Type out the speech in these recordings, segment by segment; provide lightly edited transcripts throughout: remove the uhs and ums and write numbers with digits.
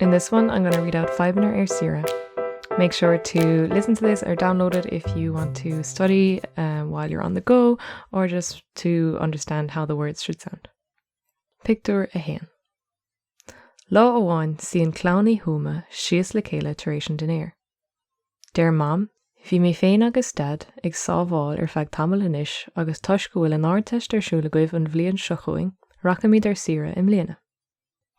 In this one, I'm going to read out Fadhbanna Sira. Make sure to listen to this or download it if you want to study while you're on the go or just to understand how the words should sound. Pictiúr a hain. Lá óháin síon clowní húma síos le chéile tar éis an duine. Dear Mom, bhí mé féin agus dad ag sábháil feadh tamil inis agus toisc go bhfuil an áirteist arsúla goibh an bhliain seo chuing rachamid ar sira im mbliana.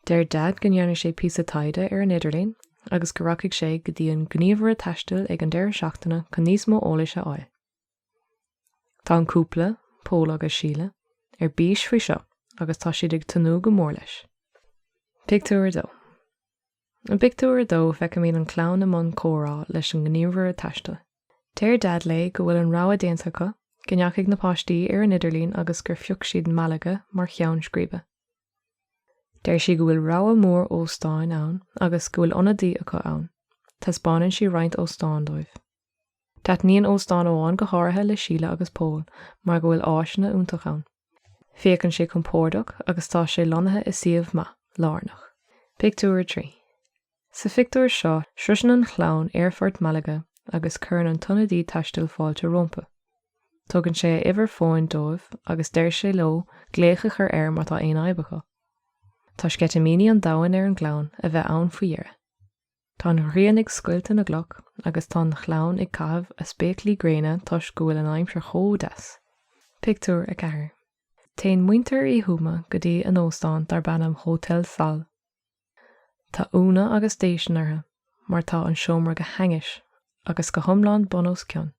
Deir dad go ndearna sé píosa taide ar an Idirlín agus go rachaigh sé go dtí an gníomhar taistil ag an deir seachtaine chun níos mó eolaithe áil. Tá an cúpla, Pól agus Síle, ar bís faoi seo agus tá siad ag tanú go mór leis. Pictiúr dó. An pictiúr dó feicim míad an clown amón córá leis an gníomhar taistil. Deir dad le go bhfuil an rá déantacha go ndeachaigh na páistí ar an Idirlín agus gur phiúch siad Malaga mar cheann scríbe. Deir si go bhfuil rá mór óstáin ann agus go bhfuil ionadaí acu ann. Tá spáinann si roinnt óstáin dóibh. Tá níon óstáin óháin go háirithe le Síle agus Pól mar go bhfuil áisina úntach ann. Féacann sé compordach agus tá sé lonathe is siomh ma, lárnach. Pictiúr 3. Sa pictiúr seo sruiseann an clown ar Fort Malaga agus chuireann an tonadaí taistil fáilte rompa. Tugann sé iver fóin dóibh agus deir sé leo gléocha chur air mar tá aon aibecha. Tá scetamíní an dahan ar an gclown a bheith ann faoi dhearr. Tá an rian ag scoilte na gluc agus tá an clown ag caithfh a spéaclaí gréine toisc go bhfuil an aimsir chó das. Pictiúr a 4. Téann muintir í húma go dtí an óstáin dar bannam Hotel Sal. Tá úna agus staisiúnartha mar tá an seomra go hangis agus go thomláin bonós ceann.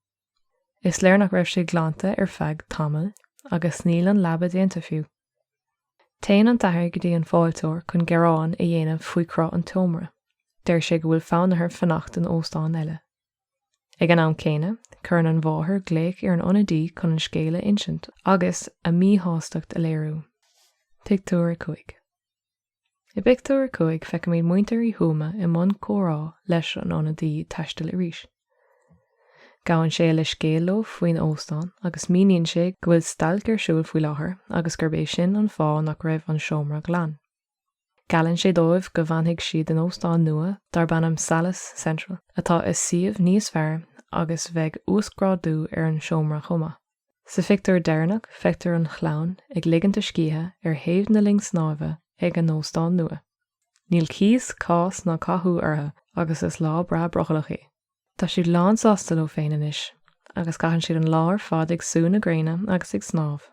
Is léir nach raibh sé glánta ar feadh tamil agus níl an labba déanta fiú. Téann an tathair go dtí an fáilteoir chun gearán a dhéanamh faoi crá an tomra. Deir sé go bhfuil fánathar fannacht an óstáin eile. Ag an am céine, chuireann an bháthair gléic ar an ionadaí chun an scéile insint agus a míthóstacht a léirú. Pictiúr 5. I pictiúr 5 feicim míad muintir í húma i mbun córá leis an ionadaí taistil arís. Gabhann sé le scéal faoin óstáin agus míonn sé go bhfuil stailc ar siúil faoi láthair agus gur bééis sin an fá nach raibh an seomra glán. Galann sé dóibh go bhainfidh siad an óstáin nua dar bannam Salas Central atá is siomh níos fearr agus bheidh úsgrádú ar an seomra chuma. Sa pictiúr dearnach feictear an chlown ag ligannta scíthe ar thaobh na ling snáibhe ag an óstáin nua. Níl cíos cás ná cathú ortha agus is lá bra brochalach é. Tá siad lán sástal ó féin inis, agus caitheann siad an lár fad ag súna na gréine agus ag snábh.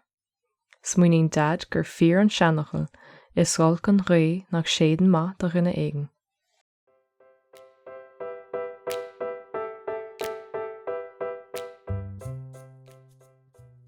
Smuoinnín dad gur fíor an seanachil is sáil chun ré nach séan ma do rinne éigen.